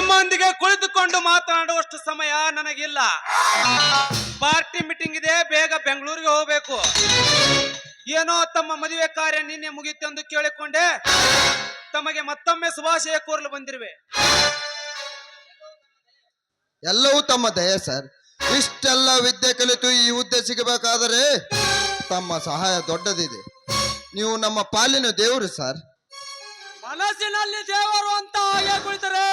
ನಿಮ್ಮೊಂದಿಗೆ ಕುಳಿತುಕೊಂಡು ಮಾತನಾಡುವಷ್ಟು ಸಮಯ ನನಗಿಲ್ಲ. ಪಾರ್ಟಿ ಮೀಟಿಂಗ್ ಇದೆ, ಬೇಗ ಬೆಂಗಳೂರಿಗೆ ಹೋಗಬೇಕು. ಏನೋ ತಮ್ಮ ಮದುವೆ ಕಾರ್ಯ ನಿನ್ನೆ ಮುಗಿತೆಂದು ಕೇಳಿಕೊಂಡೆ. ತಮಗೆ ಮತ್ತೊಮ್ಮೆ ಶುಭಾಶಯ ಕೋರಲು ಬಂದಿರುವೆ. ಎಲ್ಲವೂ ತಮ್ಮ ದಯ ಸರ್. ಇಷ್ಟೆಲ್ಲ ವಿದ್ಯೆ ಕಲಿತು ಈ ಹುದ್ದೆ ಸಿಗಬೇಕಾದರೆ ತಮ್ಮ ಸಹಾಯ ದೊಡ್ಡದಿದೆ. ನೀವು ನಮ್ಮ ಪಾಲಿನ ದೇವರು ಸರ್. ಮನಸ್ಸಿನಲ್ಲಿ ದೇವರು ಅಂತ ಹಾಗೆ ಕುಳಿತರೆ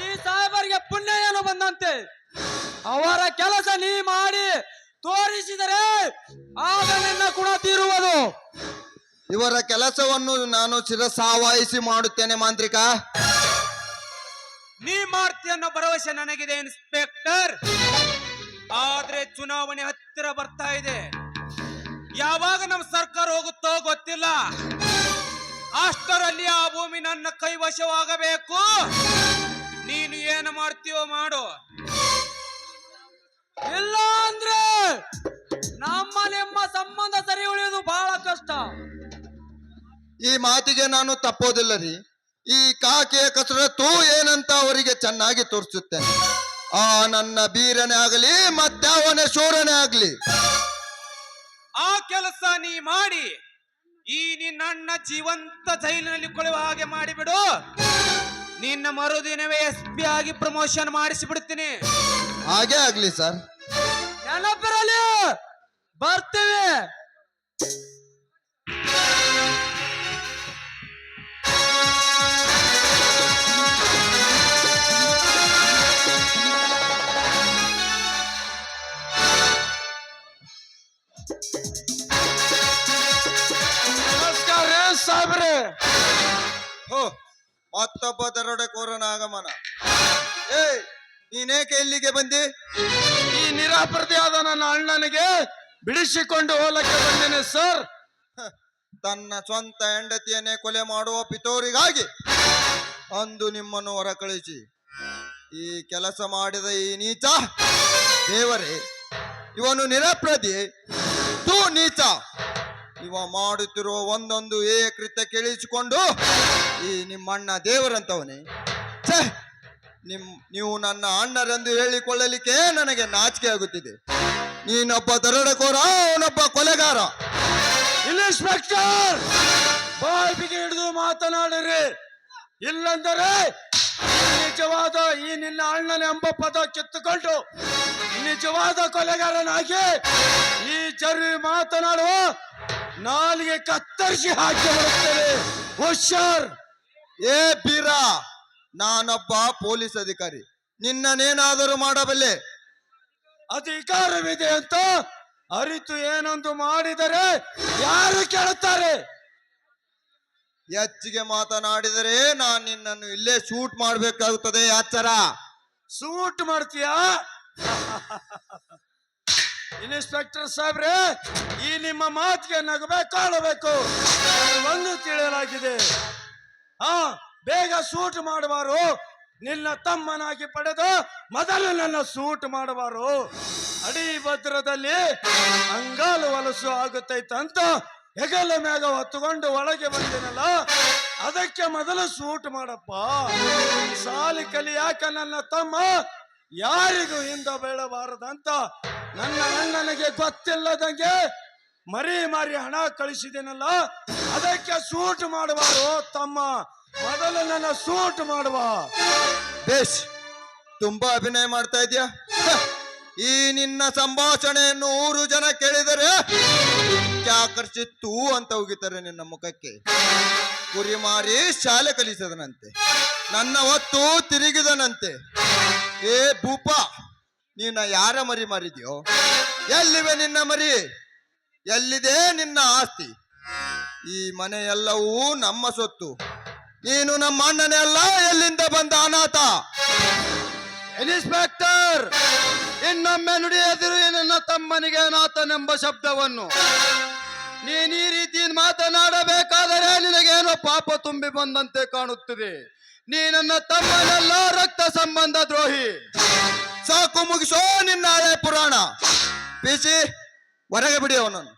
ಈ ಸಾಹೇಬರಿಗೆ ಪುಣ್ಯ ಏನು ಬಂದಂತೆ. ಅವರ ಕೆಲಸ ನೀ ಮಾಡಿ ತೋರಿಸಿದರೆ ಆಗ ನಿನ್ನ ಗುಣ ತೀರುವುದು. ಇವರ ಕೆಲಸವನ್ನು ನಾನು ಶಿರಸಾವಹಿಸಿ ಮಾಡುತ್ತೇನೆ ಮಾಂತ್ರಿಕ. ನೀ ಮಾಡ್ತಿ ಅನ್ನೋ ಭರವಸೆ ನನಗಿದೆ ಇನ್ಸ್ಪೆಕ್ಟರ್. ಆದ್ರೆ ಚುನಾವಣೆ ಹತ್ತಿರ ಬರ್ತಾ ಇದೆ. ಯಾವಾಗ ನಮ್ಮ ಸರ್ಕಾರ ಹೋಗುತ್ತೋ ಗೊತ್ತಿಲ್ಲ. ಅಷ್ಟರಲ್ಲಿ ಆ ಭೂಮಿ ನನ್ನ ಕೈವಶವಾಗಬೇಕು. ನೀನು ಏನು ಮಾಡ್ತೀವೋ ಮಾಡು. ಇಲ್ಲ ಅಂದ್ರೆ ನಮ್ಮ ನಿಮ್ಮ ಸಂಬಂಧ ಸರಿ ಉಳಿಯುವುದು ಬಹಳ ಕಷ್ಟ. ಈ ಮಾತಿಗೆ ನಾನು ತಪ್ಪೋದಿಲ್ಲ ರೀ. ಈ ಕಾಕೆಯ ಕಸರತ್ತು ಏನಂತ ಅವರಿಗೆ ಚೆನ್ನಾಗಿ ತೋರಿಸುತ್ತೇನೆ. ಆ ನನ್ನ ಬೀರನೇ ಆಗಲಿ ಮತ್ತಾವನೇ ಶೂರನೇ ಆಗಲಿ, ಆ ಕೆಲಸ ನೀ ಮಾಡಿ ಈ ನಿನ್ನ ಅಣ್ಣ ಜೀವಂತ ಜೈಲಿನಲ್ಲಿ ಕೊಳೆಯುವ ಹಾಗೆ ಮಾಡಿಬಿಡು. ನಿನ್ನ ಮರುದಿನವೇ SP ಆಗಿ ಪ್ರಮೋಷನ್ ಮಾಡಿಸಿಬಿಡ್ತೀನಿ. ಹಾಗೆ ಆಗ್ಲಿ ಸರ್. ನೆನಪಿರಲಿ, ಬರ್ತೀವಿ. ನಮಸ್ಕಾರ ಸಾಹೇಬ್ರೆ. ಹೋ, ಮತ್ತೊಬ್ಬ ದರೋಡೆಕೋರನ ಆಗಮನ. ಏ, ನೀನೇಕೆ ಇಲ್ಲಿಗೆ ಬಂದಿ? ಈ ನಿರಾಪರಾಧಿಯಾದ ನನ್ನ ಅಣ್ಣನಿಗೆ ಬಿಡಿಸಿಕೊಂಡು ಹೋಲಕ್ಕೆ ಬಂದೇನೆ ಸರ್. ತನ್ನ ಸ್ವಂತ ಹೆಂಡತಿಯನ್ನೇ ಕೊಲೆ ಮಾಡುವ ಪಿತೋರಿಗಾಗಿ ಅಂದು ನಿಮ್ಮನ್ನು ಹೊರ ಕಳಿಸಿ ಈ ಕೆಲಸ ಮಾಡಿದ ಈ ನೀಚ ದೇವರೇ, ಇವನು ನಿರಪರಾಧಿ. ತೂ ನೀಚ, ಇವ ಮಾಡುತ್ತಿರುವ ಒಂದೊಂದು ಕೃತ್ಯ ಕೇಳಿಸಿಕೊಂಡು ಈ ನಿಮ್ಮಣ್ಣ ದೇವರಂತವನೇ. ಛೇ, ನೀವು ನನ್ನ ಅಣ್ಣರೆಂದು ಹೇಳಿಕೊಳ್ಳಲಿಕ್ಕೆ ನನಗೆ ನಾಚಿಕೆ ಆಗುತ್ತಿದೆ. ನೀನೊಬ್ಬ ದರೋಡೆಕೋರ, ಅವನೊಬ್ಬ ಕೊಲೆಗಾರ. ಇನ್ಸ್ಪೆಕ್ಟರ್, ಬಾಯಿ ಬಿಗಿ ಹಿಡಿದು ಮಾತನಾಡಿರಿ. ಇಲ್ಲಂದರೆ ನಿಜವಾದ ಈ ನಿನ್ನ ಅಣ್ಣನ ಎಂಬ ಪದ ಕಿತ್ತುಕೊಂಡು ನಿಜವಾದ ಕೊಲೆಗಾರನಾಗಿ ಈ ಜರಿ ಮಾತನಾಡುವ ನಾಲಿಗೆ ಕತ್ತರಿಸಿ ಹಾಕಿ ಬರುತ್ತೇವೆ. ಹುಷಾರ್. ಏ ಬೀರ, ನಾನೊಬ್ಬ ಪೊಲೀಸ್ ಅಧಿಕಾರಿ, ನಿನ್ನನೇನಾದರೂ ಮಾಡಬಲ್ಲೆ. ಅಧಿಕಾರವಿದೆ ಅಂತ ಅರಿತು ಏನೊಂದು ಮಾಡಿದರೆ ಯಾರು ಕೇಳುತ್ತಾರೆ? ಹೆಚ್ಚಿಗೆ ಮಾತನಾಡಿದರೆ ನಾನು ನಿನ್ನನ್ನು ಇಲ್ಲೇ ಶೂಟ್ ಮಾಡಬೇಕಾಗುತ್ತದೆ. ಎಚ್ಚರ. ಸೂಟ್ ಮಾಡ್ತೀಯಾ? ಇನ್ಸ್ಪೆಕ್ಟರ್ ಸಾಹೇಬ್ರೆ, ಈ ನಿಮ್ಮ ಮಾತಿಗೆ ನಗಬೇಕು ಆಳಬೇಕು ಒಂದು ತಿಳಿಯಲಾಗಿದೆ. ಬೇಗ ಸೂಟ್ ಮಾಡಬಾರು. ನಿನ್ನ ತಮ್ಮನಾಗಿ ಪಡೆದು ಮೊದಲು ನನ್ನ ಸೂಟ್ ಮಾಡಬಾರು. ಅಡಿ ಭದ್ರದಲ್ಲಿ ಅಂಗಾಲು ವಲಸು ಆಗುತ್ತೈತಂತ ಹೆಗಲ ಮ್ಯಾಗ ಹೊತ್ತುಕೊಂಡು ಒಳಗೆ ಬಂದಿನಲ್ಲ, ಅದಕ್ಕೆ ಮೊದಲು ಸೂಟ್ ಮಾಡಪ್ಪ. ಸಾಲಿ ಕಲಿಯಾಕ ನನ್ನ ತಮ್ಮ ಯಾರಿಗೂ ಹಿಂದ ಬೀಳಬಾರದಂತ ನನ್ನ ಅಣ್ಣನಿಗೆ ಗೊತ್ತಿಲ್ಲದಂಗೆ ಮರಿ ಹಣ ಕಳಿಸಿದೇನಲ್ಲ, ಅದಕ್ಕೆ ಸೂಟ್ ಮಾಡಬಾರು ತಮ್ಮ. ಮೊದಲು ನನ್ನ ಸೂಟ್ ಮಾಡುವ. ಬೇಷ್, ತುಂಬಾ ಅಭಿನಯ ಮಾಡ್ತಾ ಇದೀಯ. ಈ ನಿನ್ನ ಸಂಭಾಷಣೆಯನ್ನು 100 ಜನ ಕೇಳಿದರೆ ಆಕರ್ಷಿತ್ತು ಅಂತ ಹೋಗಿದ್ದಾರೆ ನಿನ್ನ ಮುಖಕ್ಕೆ. ಕುರಿ ಮಾರಿ ಶಾಲೆ ಕಲಿಸದನಂತೆ, ನನ್ನ ಹೊತ್ತು ತಿರುಗಿದನಂತೆ. ಏ ಭೂಪ, ನೀನ ಯಾರ ಮರಿ ಮಾರಿದ್ಯೋ? ಎಲ್ಲಿವೆ ನಿನ್ನ ಮರಿ? ಎಲ್ಲಿದೆ ನಿನ್ನ ಆಸ್ತಿ? ಈ ಮನೆ ಎಲ್ಲವೂ ನಮ್ಮ ಸೊತ್ತು. ನೀನು ನಮ್ಮ ಅಣ್ಣನೇ ಅಲ್ಲ, ಎಲ್ಲಿಂದ ಬಂದ ಅನಾಥ? ಇನ್ಸ್ಪೆಕ್ಟರ್, ಇನ್ನೊಮ್ಮೆ ನುಡಿಯದಿರು ನನ್ನ ತಮ್ಮನಿಗೆ ಅನಾಥನೆಂಬ ಶಬ್ದವನ್ನು. ನೀನ್ ಈ ರೀತಿ ಮಾತನಾಡಬೇಕಾದರೆ ನಿನಗೇನೋ ಪಾಪ ತುಂಬಿ ಬಂದಂತೆ ಕಾಣುತ್ತದೆ. ನೀ ನನ್ನ ತಮ್ಮನೆಲ್ಲ ರಕ್ತ ಸಂಬಂಧ ದ್ರೋಹಿ. ಸಾಕು, ಮುಗಿಸೋ ನಿನ್ನ ಹಳೆ ಪುರಾಣ. ಪಿಸಿ, ಹೊರಗೆ ಬಿಡಿ ಅವನನ್ನು.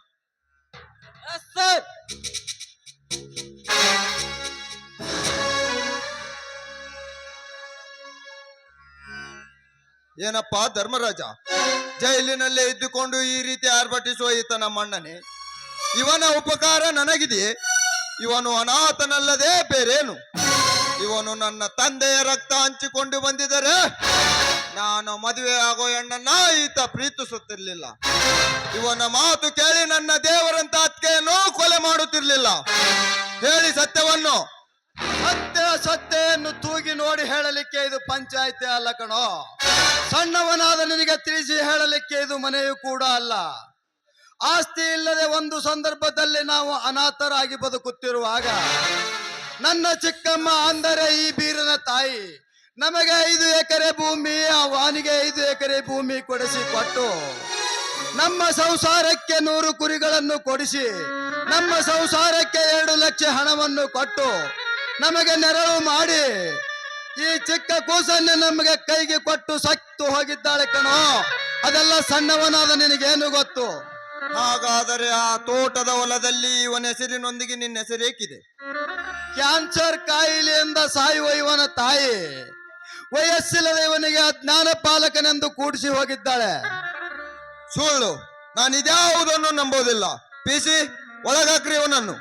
ಏನಪ್ಪ ಧರ್ಮರಾಜ, ಜೈಲಿನಲ್ಲೇ ಇದ್ದುಕೊಂಡು ಈ ರೀತಿ ಆರ್ಭಟಿಸುವ ಈತ ನಮ್ಮಣ್ಣನೇ? ಇವನ ಉಪಕಾರ ನನಗಿದೆ. ಇವನು ಅನಾಥನಲ್ಲದೆ ಬೇರೇನು? ಇವನು ನನ್ನ ತಂದೆಯ ರಕ್ತ ಹಂಚಿಕೊಂಡು ಬಂದಿದ್ದರೆ ನಾನು ಮದುವೆ ಆಗೋ ಹೆಣ್ಣನ್ನ ಈತ ಪ್ರೀತಿಸುತ್ತಿರ್ಲಿಲ್ಲ. ಇವನ ಮಾತು ಕೇಳಿ ನನ್ನ ದೇವರಂತ ಅತ್ತಿಗೆಯನ್ನು ಕೊಲೆ ಮಾಡುತ್ತಿರ್ಲಿಲ್ಲ. ಹೇಳಿ ಸತ್ಯವನ್ನು. ಸತ್ಯವನ್ನು ತೂಗಿ ನೋಡಿ ಹೇಳಲಿಕ್ಕೆ ಇದು ಪಂಚಾಯಿತಿ ಅಲ್ಲ ಕಣೋ. ಸಣ್ಣವನಾದ ನಿನಗೆ ತಿಳಿಸಿ ಹೇಳಲಿಕ್ಕೆ ಇದು ಮನೆಯೂ ಕೂಡ ಅಲ್ಲ. ಆಸ್ತಿ ಇಲ್ಲದೆ ಒಂದು ಸಂದರ್ಭದಲ್ಲಿ ನಾವು ಅನಾಥರಾಗಿ ಬದುಕುತ್ತಿರುವಾಗ ನನ್ನ ಚಿಕ್ಕಮ್ಮ ಅಂದರೆ ಈ ಬೀರನ ತಾಯಿ ನಮಗೆ 5 ಎಕರೆ ಭೂಮಿ, ಆ ವಾನಿಗೆ 5 ಎಕರೆ ಭೂಮಿ ಕೊಡಿಸಿ ಕೊಟ್ಟು ನಮ್ಮ ಸಂಸಾರಕ್ಕೆ 100 ಕುರಿಗಳನ್ನು ಕೊಡಿಸಿ ನಮ್ಮ ಸಂಸಾರಕ್ಕೆ 2 ಲಕ್ಷ ಹಣವನ್ನು ಕೊಟ್ಟು ನಮಗೆ ನೆರವು ಮಾಡಿ ಈ ಚಿಕ್ಕ ಕೂಸನ್ನೇ ನಮಗೆ ಕೈಗೆ ಕೊಟ್ಟು ಸತ್ತು ಹೋಗಿದ್ದಾಳೆ ಕಣೋ. ಅದೆಲ್ಲ ಸಣ್ಣವನಾದ ನಿನಗೇನು ಗೊತ್ತು? ಹಾಗಾದರೆ ಆ ತೋಟದ ಹೊಲದಲ್ಲಿ ಇವನ ಹೆಸರಿನೊಂದಿಗೆ ನಿನ್ನ ಹೆಸರೇಕಿದೆ? ಕ್ಯಾನ್ಸರ್ ಕಾಯಿಲೆಯಿಂದ ಸಾಯುವ ಇವನ ತಾಯಿ ವಯಸ್ಸಿಲ್ಲದ ಇವನಿಗೆ ಅಜ್ಞಾನ ಪಾಲಕನೆಂದು ಕೂಡಿಸಿ ಹೋಗಿದ್ದಾಳೆ. ಸುಳ್ಳು. ನಾನು ಇದ್ಯಾವುದನ್ನು ನಂಬೋದಿಲ್ಲ. ಪಿಸಿ, ಒಳಗಾಕ್ರಿ ಇವನನ್ನು.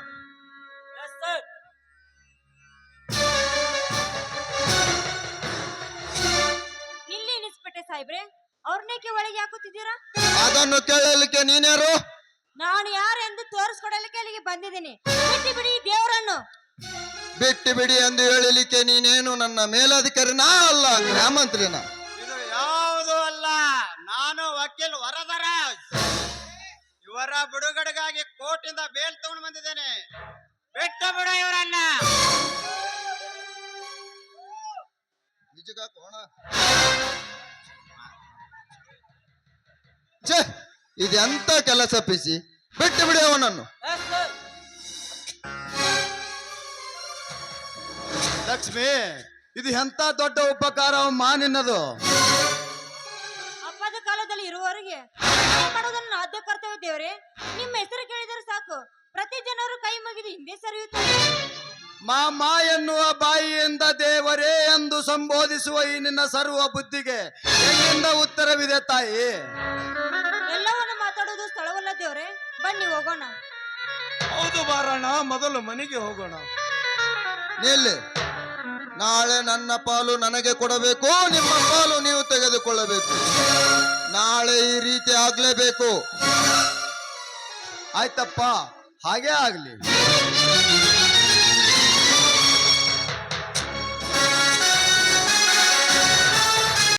ಇಲ್ಲಿ ಇನ್ಸ್ಪೆಕ್ಟರ್ ಸಾಹೇಬ್ರೆ, ಅವ್ರನ್ನೇಕೆ ಒಳಗೆ ಹಾಕುತ್ತಿದ್ದೀರಾ? ಅದನ್ನು ಕೇಳಲಿಕ್ಕೆ ನೀನ್ಯಾರು? ನಾನು ಯಾರೆಂದು ತೋರಿಸ್ಕೊಡಲಿಕ್ಕೆ ಅಲ್ಲಿಗೆ ಬಂದಿದ್ದೀನಿ. ಬಿಟ್ಟು ಬಿಡಿ ದೇವರನ್ನು. ಬಿಟ್ಟು ಬಿಡಿ ಎಂದು ಹೇಳಲಿಕ್ಕೆ ನೀನೇನು ನನ್ನ ಮೇಲಧಿಕಾರಿನಾ ಅಲ್ಲ ಗ್ರಾಮಂತ್ರಿನ? ಇದು ಯಾವುದು ಅಲ್ಲ, ನಾನು ವಕೀಲ್ ವರದರಾಜ್. ಇವರ ಬಿಡುಗಡೆಗಾಗಿ ಕೋರ್ಟಿಂದ ಬೇಲ್ ತಗೊಂಡು ಬಂದಿದ್ದೇನೆ. ಬಿಟ್ಟು ಬಿಡು ಇವರನ್ನ. ಛೇ, ಇದೆಂತ ಕೆಲಸ ಪಿಸಿ? ಬಿಟ್ಟು ಬಿಡಿ ಅವನನ್ನು. ಲಕ್ಷ್ಮಿ, ಇದು ಎಂತ ದೊಡ್ಡ ಉಪಕಾರ ಮಾನಿನದು. ಹಬ್ಬದ ಕಾಲದಲ್ಲಿ ಇರುವವರೆಗೆ ಮಾಡೋದನ್ನು ಆದ್ಯ ಕರ್ತವ್ಯ ದೇವರೇ. ನಿಮ್ಮ ಹೆಸರು ಕೇಳಿದರೆ ಸಾಕು, ಪ್ರತಿ ಜನರು ಕೈ ಮುಗಿದು ಹಿಂದೆ ಸರಿಯುತ್ತಾರೆ. ಮಾಮ ಎನ್ನುವ ಬಾಯಿಯಿಂದ ದೇವರೇ ಎಂದು ಸಂಬೋಧಿಸುವ ಈ ನಿನ್ನ ಸರ್ವ ಬುದ್ಧಿಗೆ ಎಲ್ಲಿಂದ ಉತ್ತರವಿದೆ ತಾಯಿ? ಎಲ್ಲವನ್ನು ಮಾತಾಡೋದು ಸ್ಥಳವಲ್ಲ ದೇವರೇ. ಬನ್ನಿ ಹೋಗೋಣ. ಹೌದು ಬಾರಣ್ಣ, ಮೊದಲು ಮನೆಗೆ ಹೋಗೋಣ. ನಿಲ್ಲಿ. ನಾಳೆ ನನ್ನ ಪಾಲು ನನಗೆ ಕೊಡಬೇಕು, ನಿಮ್ಮ ಪಾಲು ನೀವು ತೆಗೆದುಕೊಳ್ಳಬೇಕು. ನಾಳೆ ಈ ರೀತಿ ಆಗ್ಲೇಬೇಕು. ಆಯ್ತಪ್ಪ, ಹಾಗೇ ಆಗ್ಲಿ.